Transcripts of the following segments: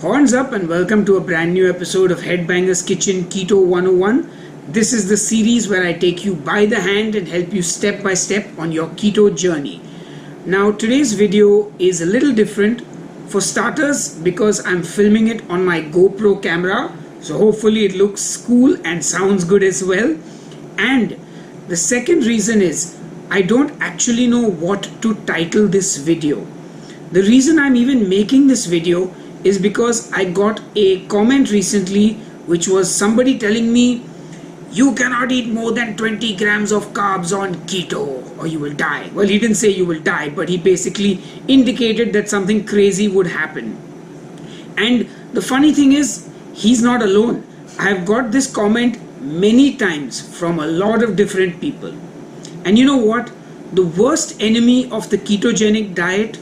Horns up and welcome to a brand new episode of Headbanger's Kitchen Keto 101. This is the series where I take you by the hand and help you step by step on your keto journey. Now today's video is a little different. For starters, because I'm filming it on my GoPro camera, so hopefully it looks cool and sounds good as well. And the second reason is I don't actually know what to title this video. The reason I'm even making this video is because I got a comment recently which was somebody telling me, you cannot eat more than 20 grams of carbs on keto or you will die. Well, he didn't say you will die, but he basically indicated that something crazy would happen. And the funny thing is, he's not alone. I've got this comment many times from a lot of different people. And you know what? The worst enemy of the ketogenic diet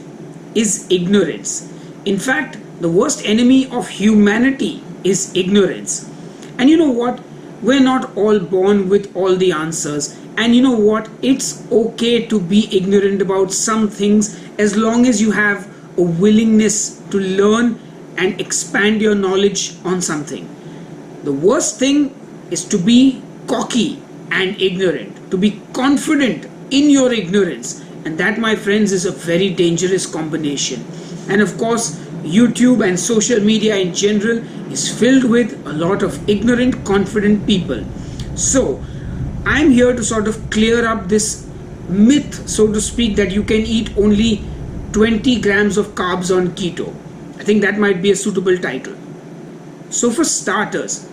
is ignorance. In fact, the worst enemy of humanity is ignorance. And you know what? We're not all born with all the answers. And you know what? It's okay to be ignorant about some things as long as you have a willingness to learn and expand your knowledge on something. The worst thing is to be cocky and ignorant, to be confident in your ignorance. And that, my friends, is a very dangerous combination. And of course, YouTube and social media in general is filled with a lot of ignorant, confident people. So I'm here to sort of clear up this myth, so to speak, that you can eat only 20 grams of carbs on keto. I think that might be a suitable title. So for starters,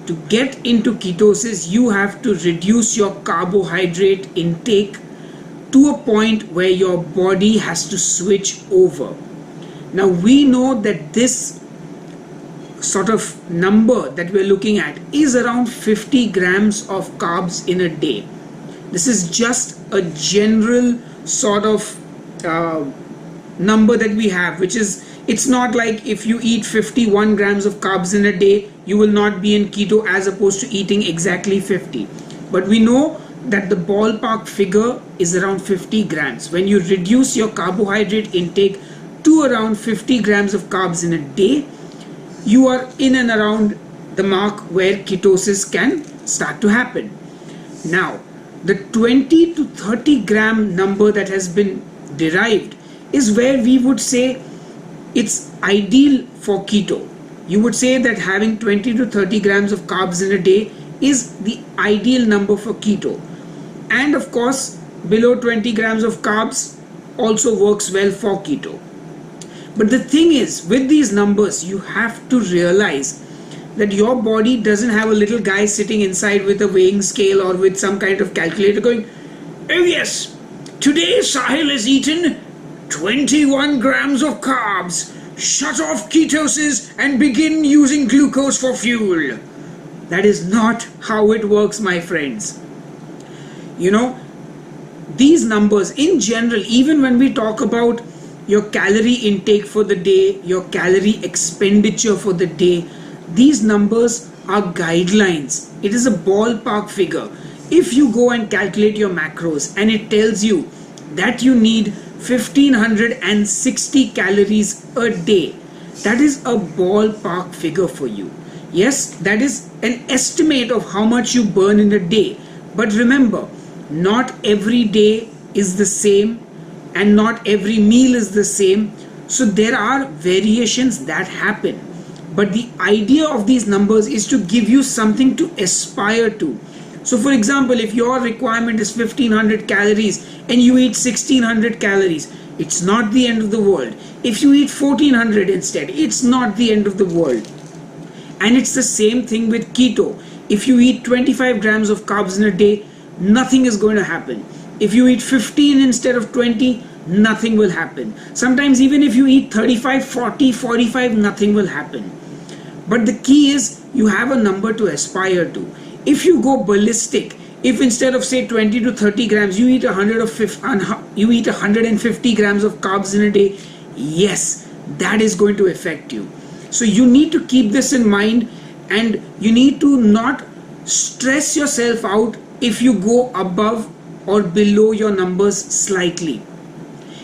to get into ketosis, you have to reduce your carbohydrate intake to a point where your body has to switch over. Now we know that this sort of number that we're looking at is around 50 grams of carbs in a day. This is just a general sort of number that we have, which is, it's not like if you eat 51 grams of carbs in a day, you will not be in keto as opposed to eating exactly 50. But we know that the ballpark figure is around 50 grams. When you reduce your carbohydrate intake to around 50 grams of carbs in a day, you are in and around the mark where ketosis can start to happen. Now, the 20 to 30 gram number that has been derived is where we would say it's ideal for keto. You would say that having 20 to 30 grams of carbs in a day is the ideal number for keto. And of course, below 20 grams of carbs also works well for keto. But the thing is, with these numbers, you have to realize that your body doesn't have a little guy sitting inside with a weighing scale or with some kind of calculator going, oh yes, today Sahil has eaten 21 grams of carbs. Shut off ketosis and begin using glucose for fuel. That is not how it works, my friends. You know, these numbers in general, even when we talk about your calorie intake for the day, your calorie expenditure for the day, these numbers are guidelines. It is a ballpark figure. If you go and calculate your macros and it tells you that you need 1560 calories a day, that is a ballpark figure for you. Yes, that is an estimate of how much you burn in a day. But remember, not every day is the same and not every meal is the same. So there are variations that happen. But the idea of these numbers is to give you something to aspire to. So for example, if your requirement is 1500 calories and you eat 1600 calories, it's not the end of the world. If you eat 1400 instead, it's not the end of the world. And it's the same thing with keto. If you eat 25 grams of carbs in a day, nothing is going to happen. If you eat 15 instead of 20, nothing will happen. Sometimes even if you eat 35, 40, 45, nothing will happen. But the key is you have a number to aspire to. If you go ballistic, if instead of say 20 to 30 grams, you eat 150 grams of carbs in a day, yes, that is going to affect you. So you need to keep this in mind, and you need to not stress yourself out if you go above or below your numbers slightly.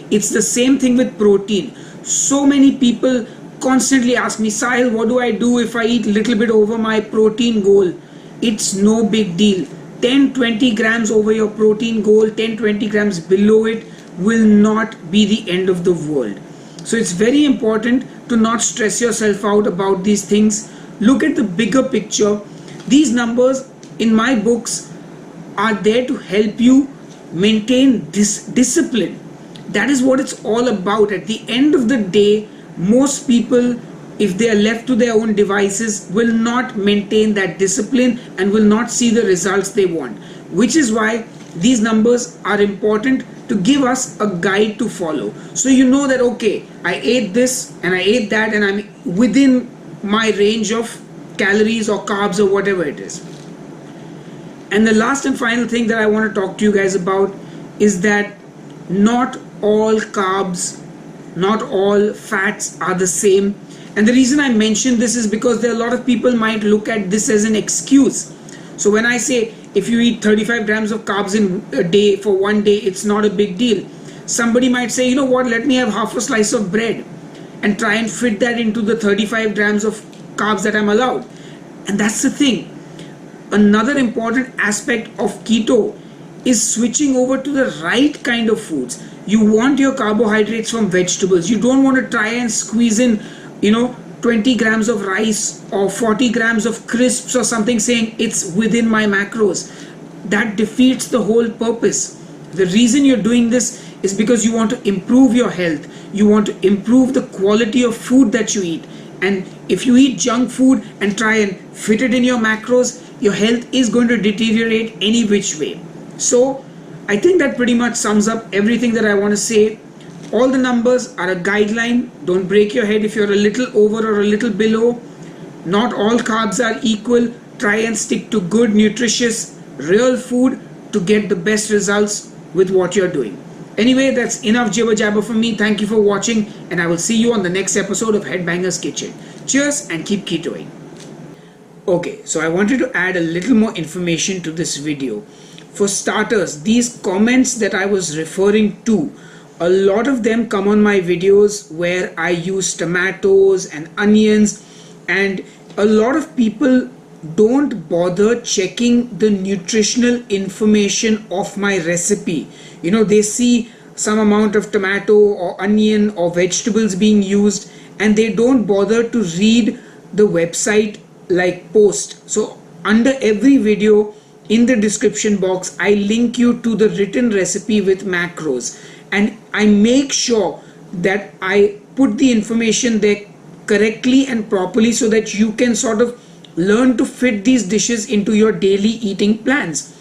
It's the same thing with protein. So many people constantly ask me, Sahil, what do I do if I eat a little bit over my protein goal? It's no big deal. 10-20 grams over your protein goal, 10-20 grams below it will not be the end of the world. So it's very important to not stress yourself out about these things. Look at the bigger picture. These numbers in my books are there to help you maintain this discipline. That is what it's all about. At the end of the day, most people, if they are left to their own devices, will not maintain that discipline and will not see the results they want, which is why these numbers are important to give us a guide to follow. So you know that, okay, I ate this and I ate that and I'm within my range of calories or carbs or whatever it is. And the last and final thing that I want to talk to you guys about is that not all carbs, not all fats are the same. And the reason I mention this is because there are a lot of people might look at this as an excuse. So when I say if you eat 35 grams of carbs in a day for one day, it's not a big deal. Somebody might say, you know what, let me have half a slice of bread and try and fit that into the 35 grams of carbs that I'm allowed. And that's the thing. Another important aspect of keto is switching over to the right kind of foods. You want your carbohydrates from vegetables. You don't want to try and squeeze in 20 grams of rice or 40 grams of crisps or something saying it's within my macros. That defeats the whole purpose. The reason you're doing this is because you want to improve your health. You want to improve the quality of food that you eat. And if you eat junk food and try and fit it in your macros, your health is going to deteriorate any which way. So I think that pretty much sums up everything that I want to say. All the numbers are a guideline. Don't break your head if you're a little over or a little below. Not all carbs are equal. Try and stick to good, nutritious, real food to get the best results with what you're doing. Anyway, that's enough jibber jabber from me. Thank you for watching, and I will see you on the next episode of Headbanger's Kitchen. Cheers and keep ketoing. Okay, so I wanted to add a little more information to this video. For starters, these comments that I was referring to, a lot of them come on my videos where I use tomatoes and onions, and a lot of people don't bother checking the nutritional information of my recipe. They see some amount of tomato or onion or vegetables being used and they don't bother to read the website like post. So under every video in the description box, I link you to the written recipe with macros, and I make sure that I put the information there correctly and properly so that you can sort of learn to fit these dishes into your daily eating plans.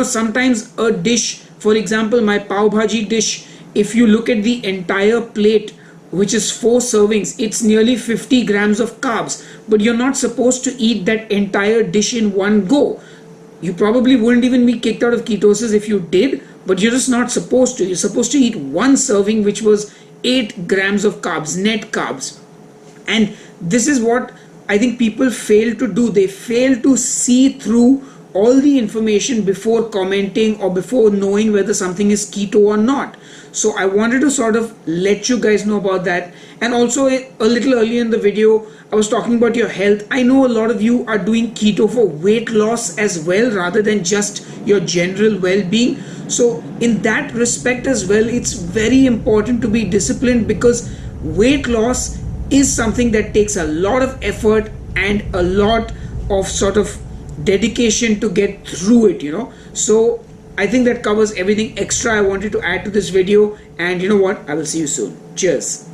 Sometimes a dish, for example, my pav bhaji dish, if you look at the entire plate, which is 4 servings, it's nearly 50 grams of carbs, but you're not supposed to eat that entire dish in one go. You probably wouldn't even be kicked out of ketosis if you did, but you're just not supposed to. You're supposed to eat one serving, which was 8 grams of carbs, net carbs. And this is what I think people fail to do. They fail to see through all the information before commenting or before knowing whether something is keto or not. So I wanted to sort of let you guys know about that. And also a little earlier in the video, I was talking about your health. I know a lot of you are doing keto for weight loss as well, rather than just your general well-being. So in that respect as well, it's very important to be disciplined, because weight loss is something that takes a lot of effort and a lot of sort of dedication to get through it. So I think that covers everything extra I wanted to add to this video, and you know what, I will see you soon. Cheers.